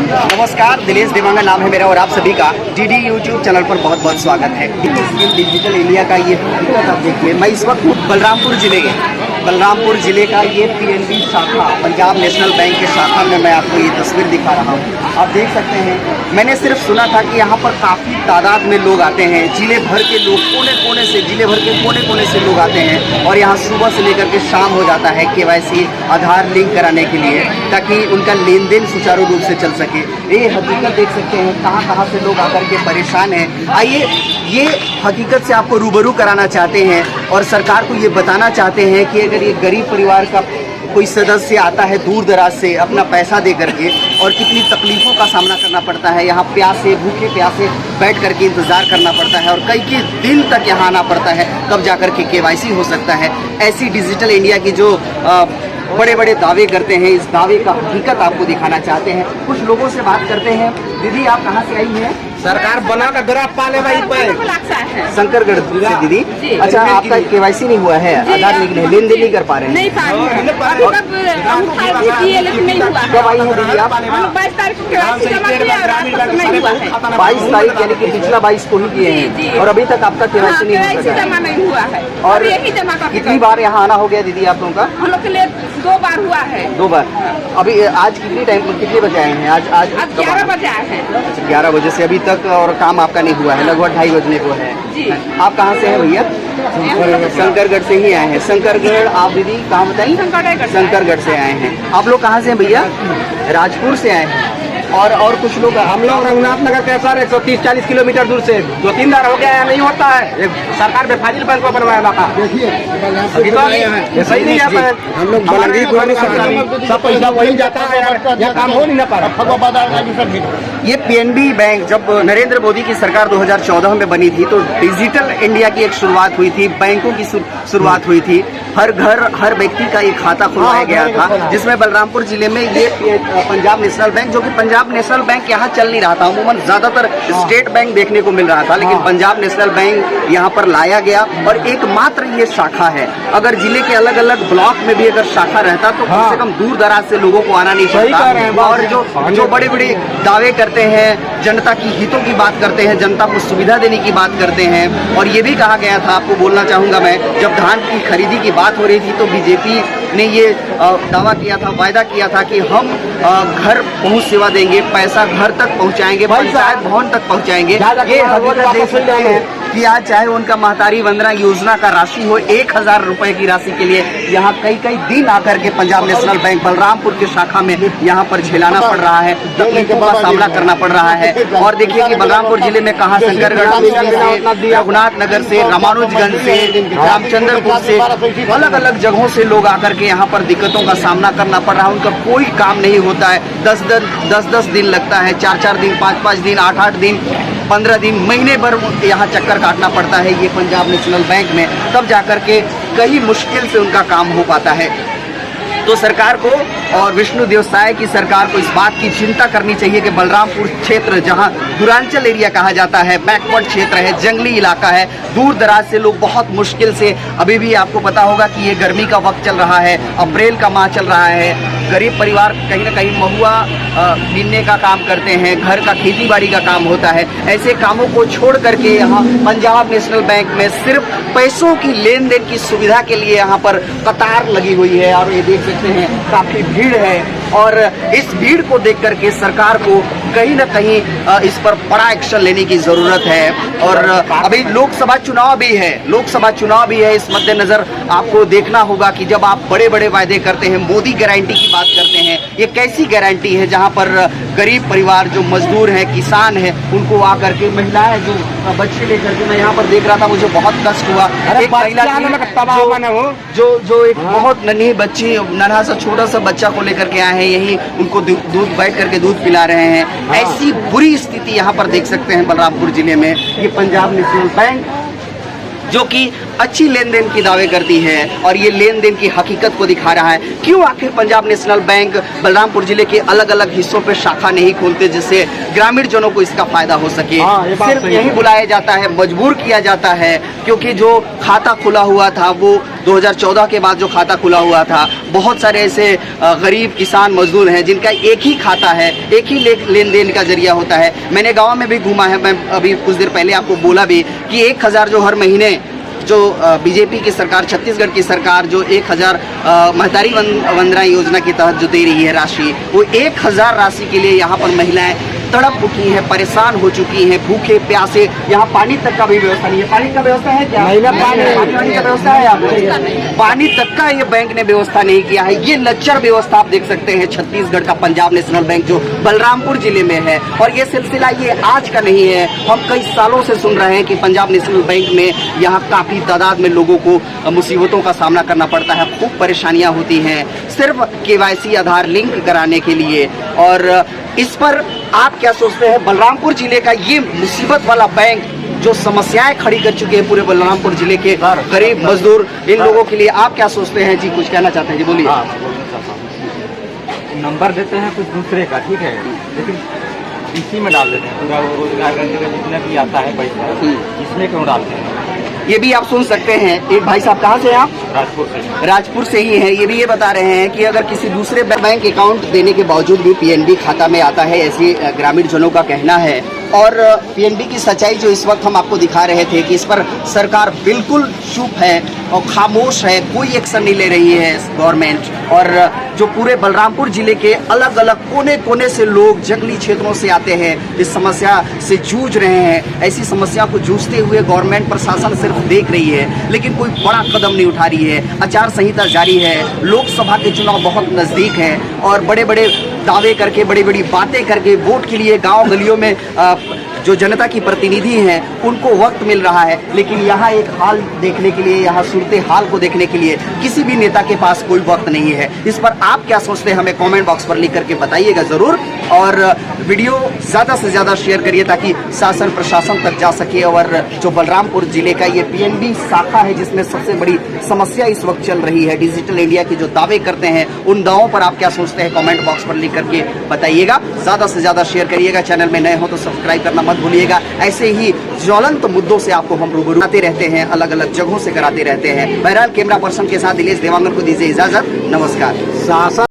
नमस्कार, दिनेश देवांगा नाम है मेरा और आप सभी का डीडी यूट्यूब चैनल पर बहुत बहुत स्वागत है। डिजिटल इंडिया का ये हकीकत आप देखिए। मैं इस वक्त बलरामपुर जिले का ये पीएनबी शाखा, पंजाब नेशनल बैंक के शाखा में मैं आपको ये तस्वीर दिखा रहा हूँ। आप देख सकते हैं, मैंने सिर्फ सुना था कि यहाँ पर काफ़ी तादाद में लोग आते हैं, जिले भर के लोग जिले भर के कोने कोने से लोग आते हैं और यहाँ सुबह से लेकर के शाम हो जाता है केवाईसी आधार लिंक कराने के लिए, ताकि उनका लेन देन सुचारू रूप से चल सके। ये हकीकत देख सकते हैं, कहाँ से लोग आकर के परेशान हैं। आइए ये हकीकत से आपको रूबरू कराना चाहते हैं और सरकार को ये बताना चाहते हैं कि अगर ये गरीब परिवार का कोई सदस्य आता है दूर दराज से अपना पैसा दे करके और कितनी तकलीफ़ों का सामना करना पड़ता है, यहाँ भूखे प्यासे बैठ करके इंतज़ार करना पड़ता है और कई दिन तक यहाँ आना पड़ता है, तब जाकर के केवाईसी हो सकता है। ऐसी डिजिटल इंडिया की जो बड़े बड़े दावे करते हैं, इस दावे का हकीकत आपको दिखाना चाहते हैं। कुछ लोगों से बात करते हैं। दीदी, आप कहाँ से आई हैं? सरकार बना का ग्राफ पाले भाई शंकरगढ़ से। दीदी, अच्छा, आपका केवाईसी नहीं हुआ है, आधार लिंक नहीं, लेन देन नहीं कर पा रहे हैं? कब आई हैं दीदी आप? 22 तारीख यानी कि पिछला 22 को ही किए हैं और अभी तक आपका केवाईसी नहीं हुआ है। और कितनी बार यहाँ आना हो गया दीदी आप लोगों का? हम लोग के लिए 2 बार हुआ है। 2 बार। अभी आज कितने बजे आए हैं? आज 11 बजे आए हैं। 11 बजे से अभी तक और काम आपका नहीं हुआ है, लगभग 2:30 बजने को है। आप कहाँ से हैं भैया? शंकरगढ़ से ही आए हैं। शंकरगढ़। आप दीदी कहाँ बताइए? शंकरगढ़ से आए हैं। आप लोग कहाँ से हैं भैया? राजपुर से आए हैं। और कुछ लोग? हम लोग रघुनाथ नगर के सर 130-40 किलोमीटर दूर से 2-3 बार हो गया है, नहीं होता है। सरकार ने फाजिल बैंक को बनवाया था, सही नहीं आता है। हम लोग सब पैसा वही जाता है, यह काम हो नहीं पा रहा। ये पीएनबी बैंक जब नरेंद्र मोदी की सरकार 2014 में बनी थी तो डिजिटल इंडिया की एक शुरुआत हुई थी, बैंकों की शुरुआत हुई थी। हर घर हर व्यक्ति का एक खाता खुलवाया गया था, जिसमें बलरामपुर जिले में ये पंजाब नेशनल बैंक, जो कि पंजाब नेशनल बैंक यहाँ चल नहीं रहा था, अमूमन ज्यादातर स्टेट बैंक देखने को मिल रहा था, लेकिन पंजाब नेशनल बैंक यहाँ पर लाया गया और एकमात्र ये शाखा है। अगर जिले के अलग अलग ब्लॉक में भी अगर शाखा रहता तो कम से कम दूर दराज से लोगों को आना नहीं पड़ता। और जो बड़े बड़े दावे करते हैं, जनता की हितों की बात करते हैं, जनता को सुविधा देने की बात करते हैं। और ये भी कहा गया था, आपको बोलना चाहूंगा मैं, जब धान की खरीदी की बात हो रही थी तो बीजेपी ने ये दावा किया था, वायदा किया था कि हम घर पहुंच सेवा देंगे, पैसा घर तक पहुंचाएंगे, पंचायत भवन तक पहुंचाएंगे। ये हकीकत देख सकते हैं कि आज चाहे उनका महतारी वंदना योजना का राशि हो, 1000 रुपए की राशि के लिए यहाँ कई दिन आकर के पंजाब नेशनल बैंक बलरामपुर के शाखा में यहाँ पर झेलाना पड़ रहा है, तकलीफों का सामना करना पड़ रहा है। और देखिए कि बलरामपुर जिले में कहाँ शंकरगढ़ से, रघुनाथ नगर से, रामानुजगंज से, रामचंद्रपुर से, अलग अलग जगहों से लोग आकर के यहाँ पर दिक्कतों का सामना करना पड़ रहा है। उनका कोई काम नहीं होता है, 10 दिन लगता है, 4 दिन, 5 दिन, 8 दिन, 15 दिन, महीने भर यहाँ चक्कर काटना पड़ता है ये पंजाब नेशनल बैंक में, तब जाकर के कई मुश्किल से उनका काम हो पाता है। तो सरकार को और विष्णुदेव साय की सरकार को इस बात की चिंता करनी चाहिए कि बलरामपुर क्षेत्र, जहां दूरांचल एरिया कहा जाता है, बैकवर्ड क्षेत्र है, जंगली इलाका है, दूर दराज से लोग बहुत मुश्किल से, अभी भी आपको पता होगा कि ये गर्मी का वक्त चल रहा है, अप्रैल का माह चल रहा है, गरीब परिवार कहीं ना कहीं महुआ बीनने का काम करते हैं, घर का खेती बाड़ी का काम होता है। ऐसे कामों को छोड़ करके यहाँ पंजाब नेशनल बैंक में सिर्फ पैसों की लेन देन की सुविधा के लिए यहाँ पर कतार लगी हुई है और ये देख सकते हैं काफी भीड़ है। और इस भीड़ को देख करके सरकार को कहीं ना कहीं इस पर बड़ा एक्शन लेने की जरूरत है। और अभी लोकसभा चुनाव भी है, इस मद्देनजर आपको देखना होगा कि जब आप बड़े बड़े वायदे करते हैं, मोदी गारंटी की बात करते हैं, ये कैसी गारंटी है जहां पर गरीब परिवार जो मजदूर हैं, किसान हैं, उनको आकर के महिलाएं जो बच्चे लेकर के, मैं यहाँ पर देख रहा था, मुझे बहुत कष्ट हुआ। एक महिला जो एक बहुत नन्ही बच्ची, नन्हा सा छोटा सा बच्चा को लेकर के आए हैं, यही उनको दूध बैठ करके दूध पिला रहे हैं। ऐसी बुरी स्थिति यहाँ पर देख सकते हैं बलरामपुर जिले में। ये पंजाब नेशनल बैंक जो कि अच्छी लेन देन की दावे करती है और ये लेन देन की हकीकत को दिखा रहा है। क्यों आखिर पंजाब नेशनल बैंक बलरामपुर जिले के अलग अलग हिस्सों पे शाखा नहीं खोलते जिससे ग्रामीण जनों को इसका फायदा हो सके? सिर्फ यही बुलाया जाता है, मजबूर किया जाता है, क्योंकि जो खाता खुला हुआ था वो 2014 के बाद जो खाता खुला हुआ था, बहुत सारे ऐसे गरीब किसान मजदूर हैं जिनका एक ही खाता है, एक ही लेन देन का जरिया होता है। मैंने गाँव में भी घूमा है, मैं अभी कुछ देर पहले आपको बोला भी कि 1000 जो हर महीने जो बीजेपी की सरकार, छत्तीसगढ़ की सरकार जो 1000 महतारी वंदना योजना के तहत जो दे रही है राशि, वो 1000 राशि के लिए यहाँ पर महिलाएं तड़प उठी हैं, परेशान हो चुकी हैं, भूखे प्यासे। यहाँ पानी तक का भी व्यवस्था नहीं है। पानी का व्यवस्था है क्या? पानी का व्यवस्था है यहाँ पे? पानी तक का ये बैंक ने व्यवस्था नहीं किया है। ये लच्चर व्यवस्था आप देख सकते हैं छत्तीसगढ़ का पंजाब नेशनल बैंक जो बलरामपुर जिले में है। और ये सिलसिला ये आज का नहीं है, हम कई सालों से सुन रहे हैं कि पंजाब नेशनल बैंक में यहाँ काफी तादाद में लोगों को मुसीबतों का सामना करना पड़ता है, खूब परेशानियां होती हैं सिर्फ केवाईसी आधार लिंक कराने के लिए। और इस पर आप क्या सोचते हैं? बलरामपुर जिले का ये मुसीबत वाला बैंक जो समस्याएं खड़ी कर चुके हैं पूरे बलरामपुर जिले के गरीब मजदूर, इन लोगों के लिए आप क्या सोचते हैं? जी कुछ कहना चाहते हैं? जी बोलिए। नंबर देते हैं कुछ दूसरे का, ठीक है, लेकिन इसी में डाल देते हैं पूरा रोजगार करने का जितना भी आता है पैसा, इसमें क्यों डालते हैं? ये भी आप सुन सकते हैं। एक भाई साहब, कहाँ से हैं आप? राजपुर से। राजपुर से ही हैं। ये भी ये बता रहे हैं कि अगर किसी दूसरे बैंक अकाउंट देने के बावजूद भी पीएनबी खाता में आता है, ऐसे ग्रामीण जनों का कहना है। और पीएनबी की सच्चाई जो इस वक्त हम आपको दिखा रहे थे कि इस पर सरकार बिल्कुल चुप है और खामोश है, कोई एक्शन नहीं ले रही है गवर्नमेंट। और जो पूरे बलरामपुर जिले के अलग अलग कोने कोने से लोग जंगली क्षेत्रों से आते हैं, इस समस्या से जूझ रहे हैं। ऐसी समस्या को जूझते हुए गवर्नमेंट प्रशासन सिर्फ देख रही है, लेकिन कोई बड़ा कदम नहीं उठा रही है। आचार संहिता जारी है, लोकसभा के चुनाव बहुत नजदीक है और बड़े बड़े दावे करके, बड़ी बड़ी बातें करके वोट के लिए गांव गलियों में जो जनता की प्रतिनिधि हैं उनको वक्त मिल रहा है, लेकिन यहाँ एक हाल देखने के लिए, यहाँ सूरते हाल को देखने के लिए किसी भी नेता के पास कोई वक्त नहीं है। इस पर आप क्या सोचते हैं? हमें कमेंट बॉक्स पर लिख करके बताइएगा जरूर। और वीडियो ज़्यादा से ज़्यादा शेयर करिए ताकि शासन प्रशासन तक जा सके। और जो बलरामपुर जिले का ये पीएनबी शाखा है जिसमें सबसे बड़ी समस्या इस वक्त चल रही है, डिजिटल इंडिया के जो दावे करते हैं, उन दावों पर आप क्या सोचते हैं? कमेंट बॉक्स पर लिख करके बताइएगा। ज़्यादा से ज़्यादा शेयर करिएगा। चैनल में नए हो तो सब्सक्राइब करना मत भूलिएगा। ऐसे ही ज्वलंत मुद्दों से आपको हम रूबरू आते रहते हैं, अलग अलग जगहों से कराते रहते हैं। बहरहाल कैमरा पर्सन के साथ दिलेश देवांगन को दीजिए इजाजत। नमस्कार।